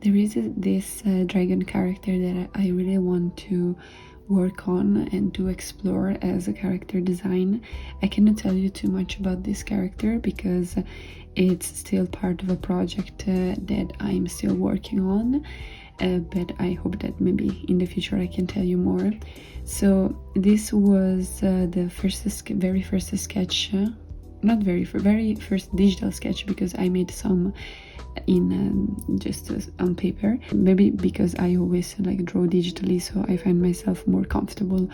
there is this dragon character that I really want to work on and to explore as a character design. I cannot tell you too much about this character because it's still part of a project that I'm still working on, but I hope that maybe in the future I can tell you more. So this was the very first sketch, not very first digital sketch, because I made some in just on paper, maybe because I always like draw digitally, so I find myself more comfortable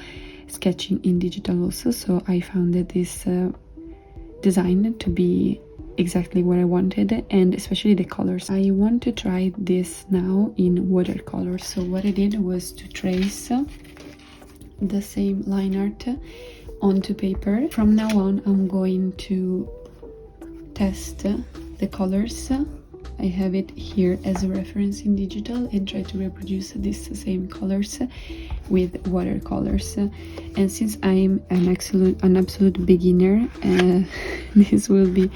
sketching in digital also. So I found that this design to be exactly what I wanted, and especially the colors. I want to try this now in watercolors. So what I did was to trace the same line art onto paper. From now on I'm going to test the colors. I have it here as a reference in digital and try to reproduce these same colors with watercolors. And since I'm an absolute beginner, this will be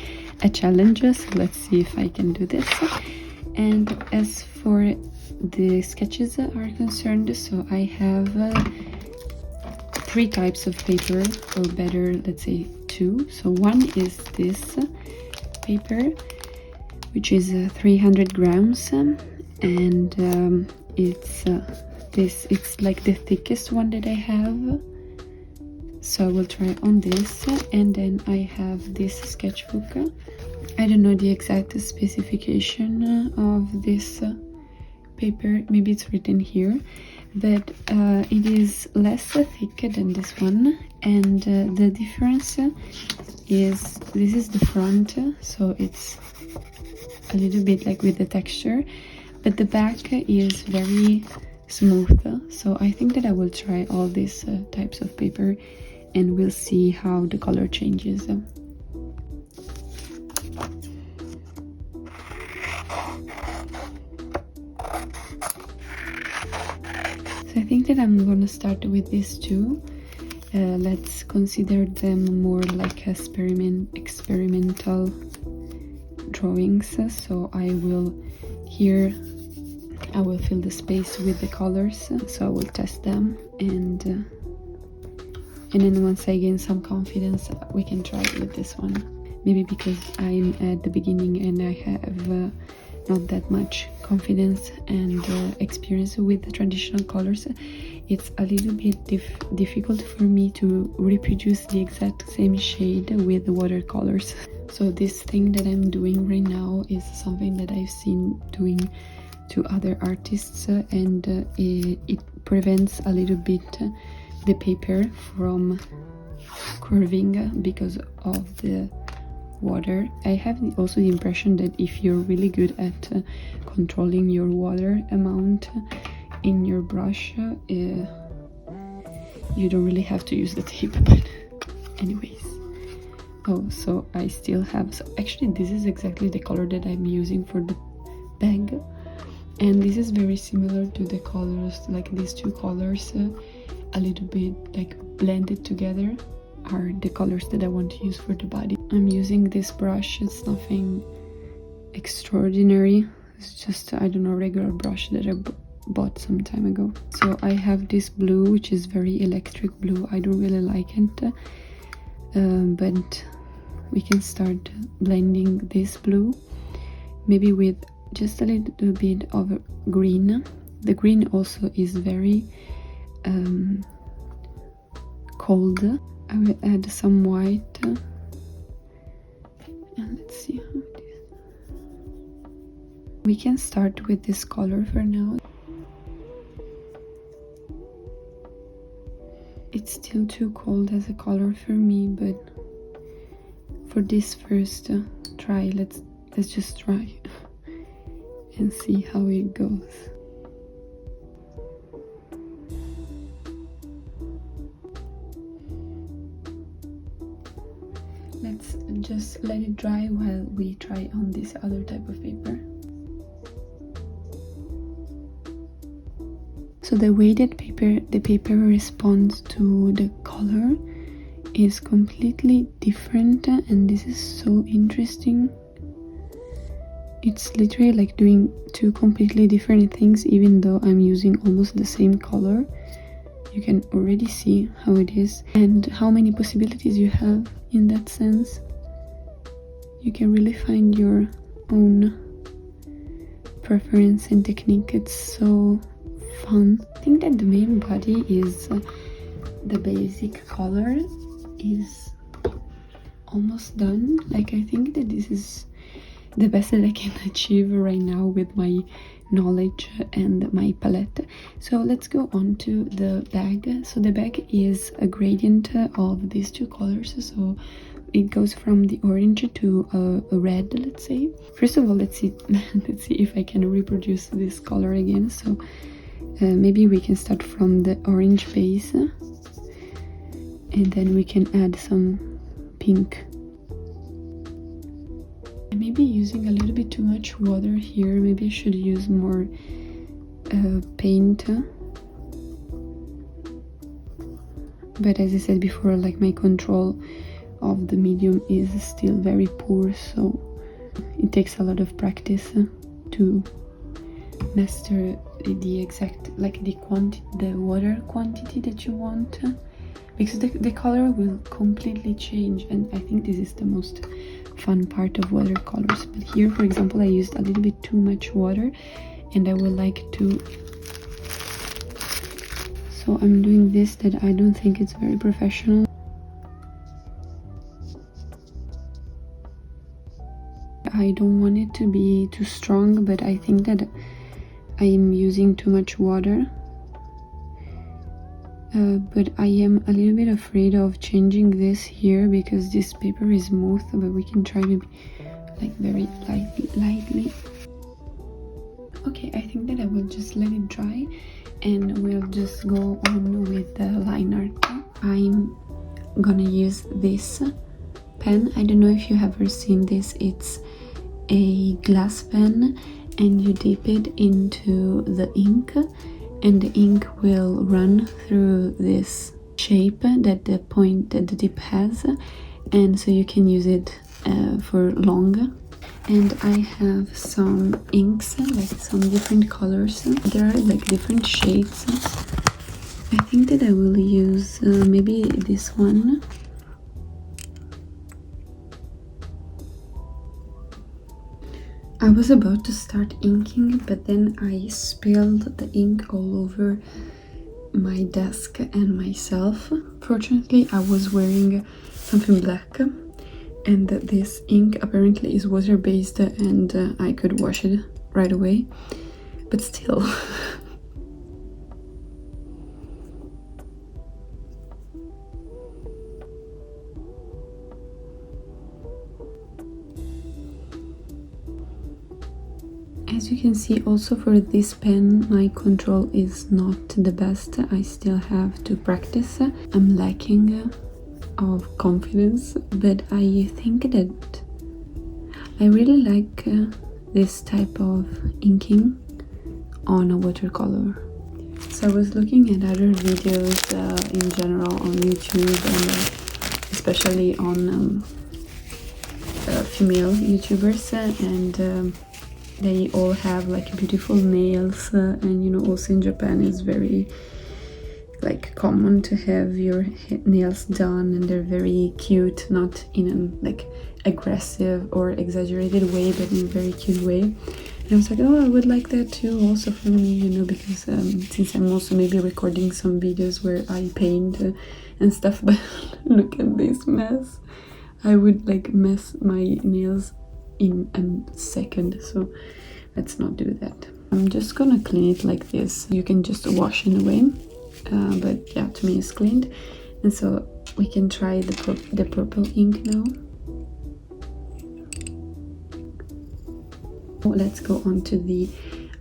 a challenge, so let's see if I can do this. And as for the sketches are concerned, so I have 3 types of paper, or better, let's say 2. So one is this paper, which is 300 grams, and it's like the thickest one that I have. So I will try on this. And then I have this sketchbook. I don't know the exact specification of this paper, maybe it's written here, but it is less thick than this one, and the difference is this is the front, so it's a little bit like with the texture, but the back is very smooth. So I think that I will try all these types of paper and we'll see how the color changes. So I think that I'm gonna start with these 2. Let's consider them more like experimental drawings. So I will fill the space with the colors, so I will test them, and then once I gain some confidence we can try it with this one. Maybe because I'm at the beginning and I have not that much confidence and experience with the traditional colors, it's a little bit difficult for me to reproduce the exact same shade with the watercolors. So this thing that I'm doing right now is something that I've seen doing to other artists, and it prevents a little bit the paper from curving because of the water. I have also the impression that if you're really good at controlling your water amount in your brush, you don't really have to use the tape, but anyways. Oh, so I still have, so actually this is exactly the color that I'm using for the bag, and this is very similar to the colors, like these 2 colors, a little bit like blended together, are the colors that I want to use for the body. I'm using this brush, it's nothing extraordinary, it's just, I don't know, regular brush that I bought some time ago. So I have this blue, which is very electric blue. I don't really like it, but we can start blending this blue, maybe with just a little bit of green. The green also is very cold. I will add some white, and let's see how it is. We can start with this color for now. It's still too cold as a color for me, but for this first try, let's just try and see how it goes. Let's just let it dry while we try on this other type of paper. So the way that the paper responds to the color is completely different, and this is so interesting. it's literally like doing two completely different things, even though I'm using almost the same color. You can already see how it is and how many possibilities you have in that sense. You can really find your own preference and technique. It's so fun. I think that the main body is the basic color is almost done. Like, I think that this is the best that I can achieve right now with my knowledge and my palette. So let's go on to the bag. So the bag is a gradient of these two colors, so it goes from the orange to a red, let's say. First of all, let's see if I can reproduce this color again. So maybe we can start from the orange base and then we can add some pink. I may be using a little bit too much water here. Maybe I should use more paint. But as I said before, like, my control of the medium is still very poor, so it takes a lot of practice to master the exact, like, the water quantity that you want, because the color will completely change, and I think this is the most fun part of watercolors. But here, for example, I used a little bit too much water, and I would like to, so I'm doing this that I don't think it's very professional. I don't want it to be too strong, but I think that I am using too much water. But I am a little bit afraid of changing this here because this paper is smooth, but we can try maybe like very lightly. Okay, I think that I will just let it dry and we'll just go on with the line art. I'm gonna use this pen. I don't know if you have ever seen this. It's a glass pen and you dip it into the ink, and the ink will run through this shape that the dip has, and so you can use it for long. And I have some inks, like some different colors. There are like different shades. I think that I will use maybe this one. I was about to start inking, but then I spilled the ink all over my desk and myself. Fortunately, I was wearing something black, and this ink apparently is water-based and I could wash it right away, but still. As you can see, also for this pen, my control is not the best. I still have to practice. I'm lacking of confidence, but I think that I really like this type of inking on a watercolor. So I was looking at other videos in general on YouTube, and especially on female YouTubers, and they all have like beautiful nails, and you know, also in Japan it's very like common to have your nails done, and they're very cute, not in a like aggressive or exaggerated way, but in a very cute way. And I was like, oh, I would like that too, also for me, you know, because since I'm also maybe recording some videos where I paint and stuff. But look at this mess. I would like mess my nails in a second, so let's not do that. I'm just gonna clean it like this. You can just wash in a way, but yeah, to me it's cleaned. And so we can try the purple ink now. Let's go on to the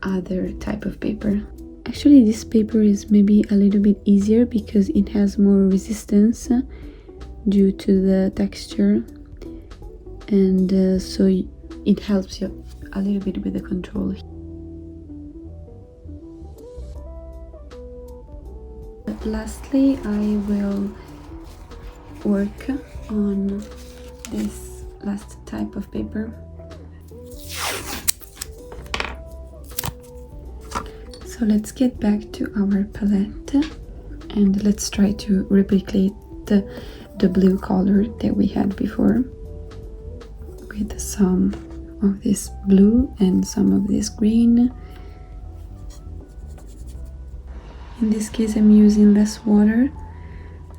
other type of paper. Actually, this paper is maybe a little bit easier because it has more resistance due to the texture, and so it helps you a little bit with the control. But lastly, I will work on this last type of paper. So let's get back to our palette and let's try to replicate the blue color that we had before with some of this blue and some of this green. In this case I'm using less water,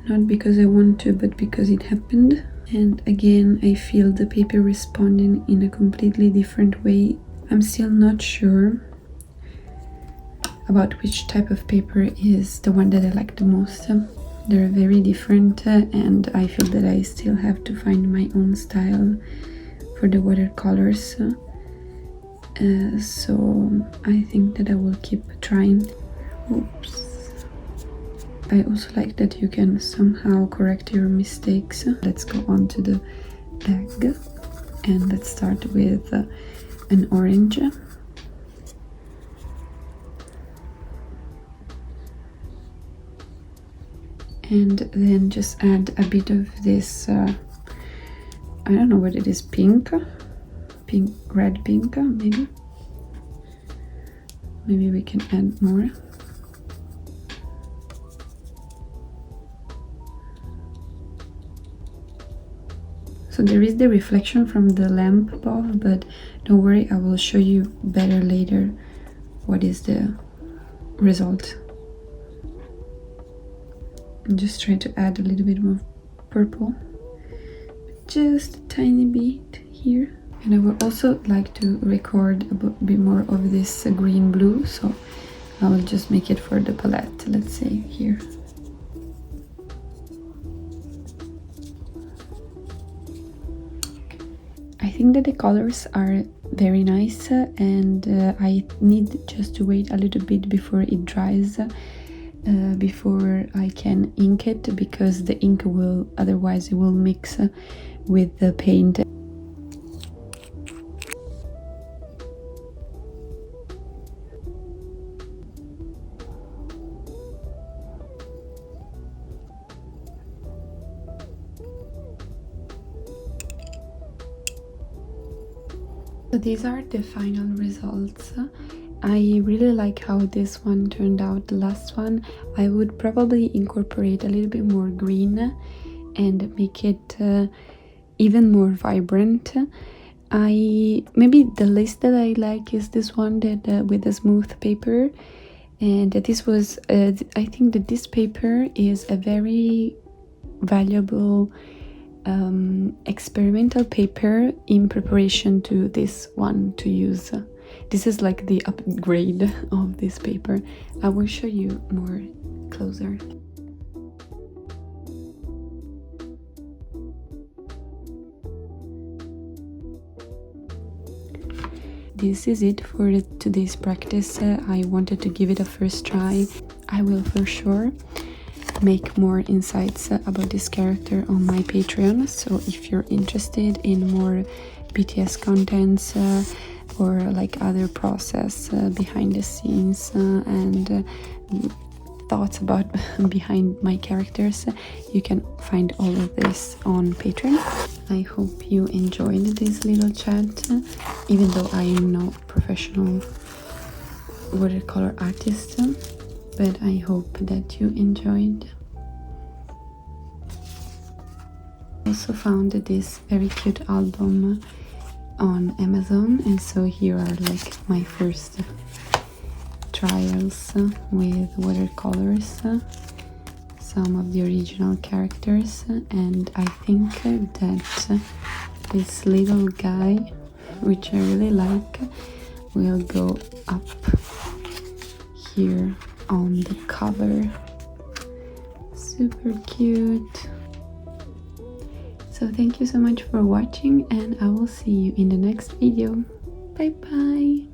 not because I want to, but because it happened. And again, I feel the paper responding in a completely different way. I'm still not sure about which type of paper is the one that I like the most. They're very different, and I feel that I still have to find my own style for the watercolors. So I think that I will keep trying. Oops. I also like that you can somehow correct your mistakes. Let's go on to the bag and let's start with an orange. And then just add a bit of this, I don't know what it is, pink, red pink, maybe. Maybe we can add more. So there is the reflection from the lamp above, but don't worry, I will show you better later what is the result. And just try to add a little bit more purple, just a tiny bit here. And I would also like to record a bit more of this green blue, so I will just make it for the palette, let's say here. I think that the colors are very nice, and I need just to wait a little bit before it dries, before I can ink it, because the ink will, otherwise it will mix with the paint. So these are the final results. I really like how this one turned out, the last one. I would probably incorporate a little bit more green and make it even more vibrant. Maybe the least that I like is this one that with the smooth paper, and this was I think that this paper is a very valuable experimental paper in preparation to this one to use. This is like the upgrade of this paper. I will show you more closer. This is it for today's practice. I wanted to give it a first try. I will for sure make more insights about this character on my Patreon, so if you're interested in more BTS contents or like other process behind the scenes and thoughts about behind my characters, you can find all of this on Patreon. I hope you enjoyed this little chat, even though I am no professional watercolor artist, but I hope that you enjoyed. I also found this very cute album on Amazon, and so here are like my first trials with watercolors, some of the original characters, and I think that this little guy, which I really like, will go up here on the cover. Super cute. So thank you so much for watching, and I will see you in the next video. Bye bye.